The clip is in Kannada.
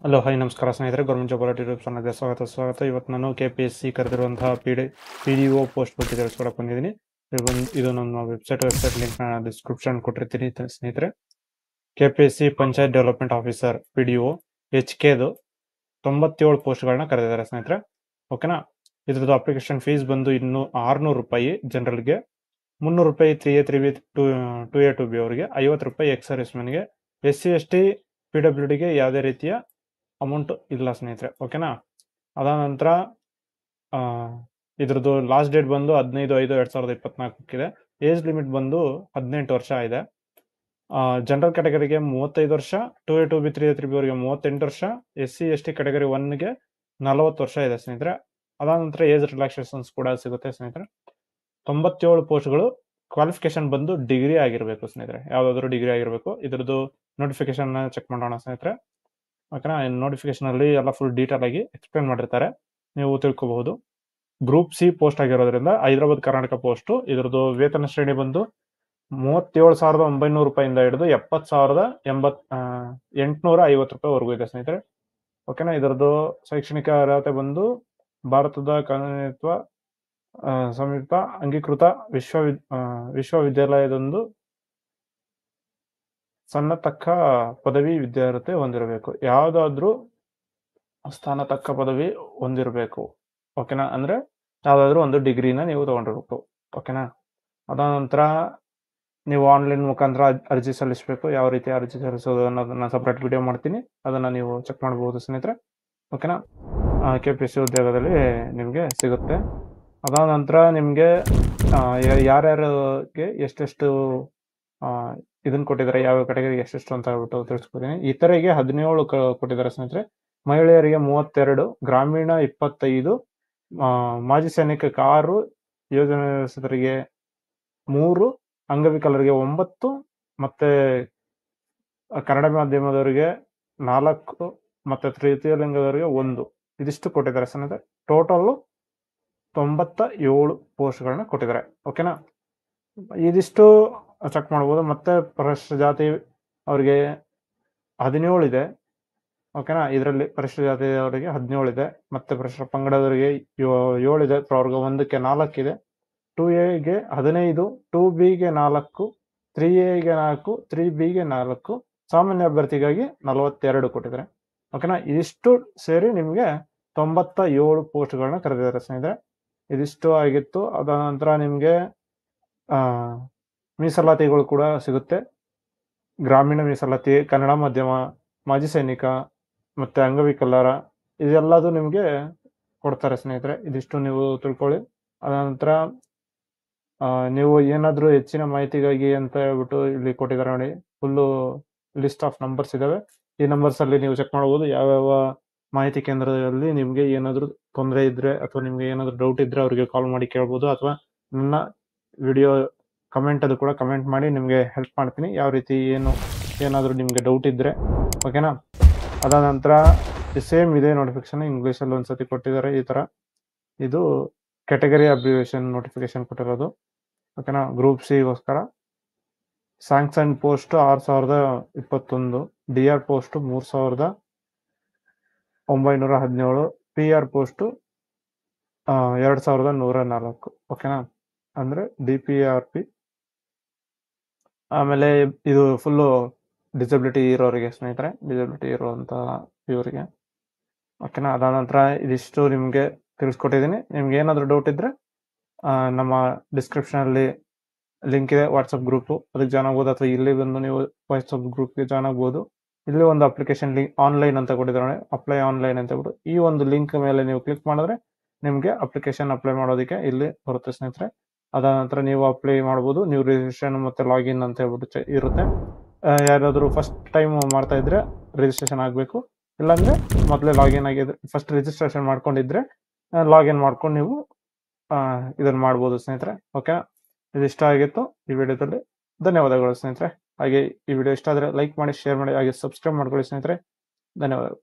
ಹಲೋ ಹಾಯ್ ನಮಸ್ಕಾರ ಸ್ನೇಹಿತರೆ, ಗೌರ್ಮೆಂಟ್ ಜಾಬ್ ಅಲರ್ಟ್ ಯೂಟ್ಯೂಬ್ ಚಾನಲ್ಗೆ ಸ್ವಾಗತ. ಇವತ್ತು ನಾನು KPSC ಕರೆದಿರುವಂತಹ PDO ಪೋಸ್ಟ್ ಬಗ್ಗೆ ತಿಳಿಸ್ಕೊಡಕ್ಕೆ ಬಂದಿದ್ದೀನಿ. ಇದು ನಮ್ಮ ವೆಬ್ಸೈಟ್ ಲಿಂಕ್ ನಾನು ಡಿಸ್ಕ್ರಿಪ್ಷನ್ ಕೊಟ್ಟಿರ್ತೀನಿ ಸ್ನೇಹಿತರೆ. KPSC panchayat development officer PDO HKದು 97 ಪೋಸ್ಟ್ಗಳನ್ನ ಕರೆದಿದ್ದಾರೆ ಸ್ನೇಹಿತರೆ. ಓಕೆನಾ. ಇದ್ರದ್ದು ಅಪ್ಲಿಕೇಶನ್ ಫೀಸ್ ಬಂದು ಇನ್ನು 600 ರೂಪಾಯಿ ಜನರಲ್ಗೆ, 300 ರೂಪಾಯಿ 3A 3B 2A 2B ಅವರಿಗೆ, 50 ರೂಪಾಯಿ ಎಕ್ಸ್ ಸರ್ವಿಸ್ಮೆನ್ಗೆ, SC ST PWDಗೆ ಯಾವುದೇ ರೀತಿಯ ಅಮೌಂಟ್ ಇಲ್ಲ ಸ್ನೇಹಿತರೆ. ಓಕೆನಾ. ಅದಾದ ನಂತರ ಇದ್ರದ್ದು ಲಾಸ್ಟ್ ಡೇಟ್ ಬಂದು 15/5/2024 ಏಜ್ ಲಿಮಿಟ್ ಬಂದು 18 ವರ್ಷ ಇದೆ. ಜನರಲ್ ಕ್ಯಾಟಗರಿಗೆ 35 ವರ್ಷ, 2A 2B 3A 3B ಅವರಿಗೆ 38 ವರ್ಷ, SC ST ಕ್ಯಾಟಗರಿ 1ಗೆ 40 ವರ್ಷ ಇದೆ ಸ್ನೇಹಿತರೆ. ಅದಾದ ನಂತರ ಏಜ್ ರಿಲ್ಯಾಕ್ಸೇಷನ್ಸ್ ಕೂಡ ಸಿಗುತ್ತೆ ಸ್ನೇಹಿತರೆ. 97 ಪೋಸ್ಟ್ಗಳು. ಕ್ವಾಲಿಫಿಕೇಶನ್ ಬಂದು ಡಿಗ್ರಿ ಆಗಿರಬೇಕು ಸ್ನೇಹಿತರೆ, ಯಾವುದಾದ್ರೂ ಡಿಗ್ರಿ ಆಗಿರಬೇಕು. ಇದ್ರದ್ದು ನೋಟಿಫಿಕೇಶನ್ ಚೆಕ್ ಮಾಡೋಣ ಸ್ನೇಹಿತರೆ. ಓಕೆನಾ. ನೋಟಿಫಿಕೇಶನ್ ಅಲ್ಲಿ ಎಲ್ಲ ಫುಲ್ ಡೀಟೇಲ್ ಆಗಿ ಎಕ್ಸ್ಪ್ಲೇನ್ ಮಾಡಿರ್ತಾರೆ, ನೀವು ತಿಳ್ಕೋಬಹುದು. ಗ್ರೂಪ್ ಸಿ ಪೋಸ್ಟ್ ಆಗಿರೋದ್ರಿಂದ ಹೈದರಾಬಾದ್ ಕರ್ನಾಟಕ ಪೋಸ್ಟ್. ಇದ್ರದ್ದು ವೇತನ ಶ್ರೇಣಿ ಬಂದು 37,900 ರೂಪಾಯಿಂದ ಹಿಡಿದು 70,850 ರೂಪಾಯಿವರೆಗೂ ಇದೆ ಸ್ನೇಹಿತರೆ. ಓಕೆನಾ. ಇದರದ್ದು ಶೈಕ್ಷಣಿಕ ಅರ್ಹತೆ ಬಂದು ಭಾರತದ ಸಂಯುಕ್ತ ಅಂಗೀಕೃತ ವಿಶ್ವವಿದ್ಯಾಲಯದೊಂದು ಸ್ನಾತಕ ಪದವಿ ವಿದ್ಯಾರ್ಹತೆ ಹೊಂದಿರಬೇಕು. ಯಾವುದಾದ್ರೂ ಸ್ನಾತಕ ಪದವಿ ಹೊಂದಿರಬೇಕು. ಓಕೆನಾ. ಅಂದ್ರೆ ಯಾವುದಾದ್ರೂ ಒಂದು ಡಿಗ್ರಿನ ನೀವು ತಗೊಂಡಿರ್ಬೇಕು. ಓಕೆನಾ. ಅದಾದ ನಂತರ ನೀವು ಆನ್ಲೈನ್ ಮುಖಾಂತರ ಅರ್ಜಿ ಸಲ್ಲಿಸಬೇಕು. ಯಾವ ರೀತಿ ಅರ್ಜಿ ಸಲ್ಲಿಸೋದು ಅನ್ನೋದನ್ನ ಸಪ್ರೇಟ್ ವಿಡಿಯೋ ಮಾಡ್ತೀನಿ, ಅದನ್ನ ನೀವು ಚೆಕ್ ಮಾಡಬಹುದು ಸ್ನೇಹಿತರೆ. ಓಕೆನಾ. KPSC ಉದ್ಯೋಗದಲ್ಲಿ ನಿಮಗೆ ಸಿಗುತ್ತೆ. ಅದಾದ ನಂತರ ನಿಮಗೆ ಯಾರ್ಯಾರಿಗೆ ಎಷ್ಟೆಷ್ಟು ಇದನ್ನ ಕೊಟ್ಟಿದ್ದಾರೆ, ಯಾವ ಕ್ಯಾಟಗರಿಗೆ ಎಷ್ಟೆಷ್ಟು ಅಂತ ಹೇಳ್ಬಿಟ್ಟು ತಿಳಿಸ್ಕೊಡ್ತೀನಿ. ಇತರೆಗೆ 17 ಕೊಟ್ಟಿದ್ದಾರೆ ಸ್ನೇಹಿತರೆ. ಮಹಿಳೆಯರಿಗೆ 32, ಗ್ರಾಮೀಣ 25, ಮಾಜಿ ಸೈನಿಕಕ್ಕೆ 6, ಯೋಜನೆಗಳಿಗೆ 3, ಅಂಗವಿಕಲರಿಗೆ 9, ಮತ್ತೆ ಕನ್ನಡ ಮಾಧ್ಯಮದವರಿಗೆ 4, ಮತ್ತೆ ತೃತೀಯ ಲಿಂಗದವರಿಗೆ 1. ಇದಿಷ್ಟು ಕೊಟ್ಟಿದ್ದಾರೆ ಸ್ನೇಹಿತರೆ. ಟೋಟಲ್ 97 ಪೋಸ್ಟ್ಗಳನ್ನ ಕೊಟ್ಟಿದ್ದಾರೆ. ಓಕೆನಾ. ಇದಿಷ್ಟು ಚೆಕ್ ಮಾಡ್ಬೋದು. ಮತ್ತೆ ಪರಿಶಿಷ್ಟ ಜಾತಿ ಅವರಿಗೆ 17 ಇದೆ. ಓಕೆನಾ. ಇದರಲ್ಲಿ ಪರಿಶಿಷ್ಟ ಜಾತಿ ಅವರಿಗೆ 17 ಇದೆ. ಮತ್ತೆ ಪರಿಶಿಷ್ಟ ಪಂಗಡದವರಿಗೆ 7 ಇದೆ. ಪ್ರವರ್ಗ 1ಕ್ಕೆ 4 ಇದೆ. 2Aಗೆ 15, 2Bಗೆ 4, 3Aಗೆ 4, 3Bಗೆ 4, ಸಾಮಾನ್ಯ ಅಭ್ಯರ್ಥಿಗಾಗಿ 42 ಕೊಟ್ಟಿದ್ದಾರೆ. ಓಕೆನಾ. ಇದಿಷ್ಟು ಸೇರಿ ನಿಮಗೆ 97 ಪೋಸ್ಟ್ಗಳನ್ನ ಕರೆದಿದ್ದಾರೆ ಸ್ನೇಹಿತರೆ. ಇದಿಷ್ಟು ಆಗಿತ್ತು. ಅದಾದ ನಂತರ ನಿಮಗೆ ಮೀಸಲಾತಿಗಳು ಕೂಡ ಸಿಗುತ್ತೆ. ಗ್ರಾಮೀಣ ಮೀಸಲಾತಿ, ಕನ್ನಡ ಮಾಧ್ಯಮ, ಮಾಜಿ ಸೈನಿಕ, ಮತ್ತೆ ಅಂಗವಿಕಲರ, ಇದೆಲ್ಲದು ನಿಮಗೆ ಕೊಡ್ತಾರೆ ಸ್ನೇಹಿತರೆ. ಇದಿಷ್ಟು ನೀವು ತಿಳ್ಕೊಳ್ಳಿ. ಅದಾದ ನಂತರ ನೀವು ಏನಾದರೂ ಹೆಚ್ಚಿನ ಮಾಹಿತಿಗಾಗಿ ಅಂತ ಹೇಳ್ಬಿಟ್ಟು ಇಲ್ಲಿ ಕೊಟ್ಟಿದ್ದಾರೆ ನೋಡಿ, ಫುಲ್ಲು ಲಿಸ್ಟ್ ಆಫ್ ನಂಬರ್ಸ್ ಇದಾವೆ. ಈ ನಂಬರ್ಸ್ ಅಲ್ಲಿ ನೀವು ಚೆಕ್ ಮಾಡಬಹುದು. ಯಾವ್ಯಾವ ಮಾಹಿತಿ ಕೇಂದ್ರದಲ್ಲಿ ನಿಮಗೆ ಏನಾದರೂ ತೊಂದರೆ ಇದ್ರೆ ಅಥವಾ ನಿಮ್ಗೆ ಏನಾದರೂ ಡೌಟ್ ಇದ್ರೆ ಅವರಿಗೆ ಕಾಲ್ ಮಾಡಿ ಕೇಳ್ಬೋದು, ಅಥವಾ ನನ್ನ ವಿಡಿಯೋ ಕಮೆಂಟ್ ಅದು ಕೂಡ ಕಮೆಂಟ್ ಮಾಡಿ ನಿಮಗೆ ಹೆಲ್ಪ್ ಮಾಡ್ತೀನಿ, ಯಾವ ರೀತಿ ಏನಾದರೂ ನಿಮಗೆ ಡೌಟ್ ಇದ್ರೆ. ಓಕೆನಾ. ಅದಾದ ನಂತರ ಸೇಮ್ ಇದೆ ನೋಟಿಫಿಕೇಶನ್, ಇಂಗ್ಲೀಷಲ್ಲಿ ಒಂದ್ಸತಿ ಕೊಟ್ಟಿದ್ದಾರೆ ಈ ಥರ. ಇದು ಕ್ಯಾಟಗರಿ ಅಬ್ರಿವೇಷನ್ ನೋಟಿಫಿಕೇಶನ್ ಕೊಟ್ಟಿರೋದು. ಓಕೆನಾ. ಗ್ರೂಪ್ ಸಿಗೋಸ್ಕರ sanction post 6,021, DR post 3,917, PR post 2,104. ಓಕೆನಾ. ಅಂದ್ರೆ DPRP. ಆಮೇಲೆ ಇದು ಫುಲ್ಲು ಡಿಸಬಿಲಿಟಿ ಇರೋರಿಗೆ ಸ್ನೇಹಿತರೆ, ಡಿಸಬಿಲಿಟಿ ಇರುವಂತಹ ಇವರಿಗೆ. ಓಕೆನಾ. ಅದಾದ ನಂತರ ಇದಿಷ್ಟು ನಿಮಗೆ ತಿಳಿಸ್ಕೊಟ್ಟಿದ್ದೀನಿ. ನಿಮ್ಗೆ ಏನಾದರೂ ಡೌಟ್ ಇದ್ರೆ ನಮ್ಮ ಡಿಸ್ಕ್ರಿಪ್ಷನಲ್ಲಿ ಲಿಂಕ್ ಇದೆ, ವಾಟ್ಸಪ್ ಗ್ರೂಪು, ಅದಕ್ಕೆ ಜಾಯ್ನ್ ಆಗ್ಬೋದು. ಅಥವಾ ಇಲ್ಲಿ ಬಂದು ನೀವು ವಾಟ್ಸಪ್ ಗ್ರೂಪ್ಗೆ ಜಾಯ್ನ್ ಆಗ್ಬೋದು. ಇಲ್ಲಿ ಒಂದು ಅಪ್ಲಿಕೇಶನ್ ಲಿಂಕ್ ಆನ್ಲೈನ್ ಅಂತ ಕೊಟ್ಟಿದ್ದಾರೆ, ಅಪ್ಲೈ ಆನ್ಲೈನ್ ಅಂತ ಹೇಳ್ಬಿಟ್ಟು. ಈ ಒಂದು ಲಿಂಕ್ ಮೇಲೆ ನೀವು ಕ್ಲಿಕ್ ಮಾಡಿದ್ರೆ ನಿಮಗೆ ಅಪ್ಲಿಕೇಶನ್ ಅಪ್ಲೈ ಮಾಡೋದಕ್ಕೆ ಇಲ್ಲಿ ಬರುತ್ತೆ ಸ್ನೇಹಿತರೆ. ಅದಾದ ನಂತರ ನೀವು ಅಪ್ಲೈ ಮಾಡ್ಬೋದು. ನೀವು ರಿಜಿಸ್ಟ್ರೇಷನ್ ಮತ್ತೆ ಲಾಗಿನ್ ಅಂತ ಹೇಳ್ಬಿಟ್ಟು ಇರುತ್ತೆ. ಯಾರಾದರೂ ಫಸ್ಟ್ ಟೈಮ್ ಮಾಡ್ತಾ ಇದ್ರೆ ರಿಜಿಸ್ಟ್ರೇಷನ್ ಆಗಬೇಕು. ಇಲ್ಲಾಂದ್ರೆ ಮೊದಲೇ ಲಾಗಿನ್ ಆಗಿದ್ರೆ, ಫಸ್ಟ್ ರಿಜಿಸ್ಟ್ರೇಷನ್ ಮಾಡ್ಕೊಂಡಿದ್ರೆ ಲಾಗಿನ್ ಮಾಡ್ಕೊಂಡು ನೀವು ಇದನ್ನು ಮಾಡ್ಬೋದು ಸ್ನೇಹಿತರೆ. ಓಕೆ. ಇದಿಷ್ಟ ಆಗಿತ್ತು ಈ ವಿಡಿಯೋದಲ್ಲಿ. ಧನ್ಯವಾದಗಳು ಸ್ನೇಹಿತರೆ. ಹಾಗೆ ಈ ವಿಡಿಯೋ ಇಷ್ಟ ಆದರೆ ಲೈಕ್ ಮಾಡಿ, ಶೇರ್ ಮಾಡಿ, ಹಾಗೆ ಸಬ್ಸ್ಕ್ರೈಬ್ ಮಾಡ್ಕೊಳ್ಳಿ ಸ್ನೇಹಿತರೆ. ಧನ್ಯವಾದಗಳು.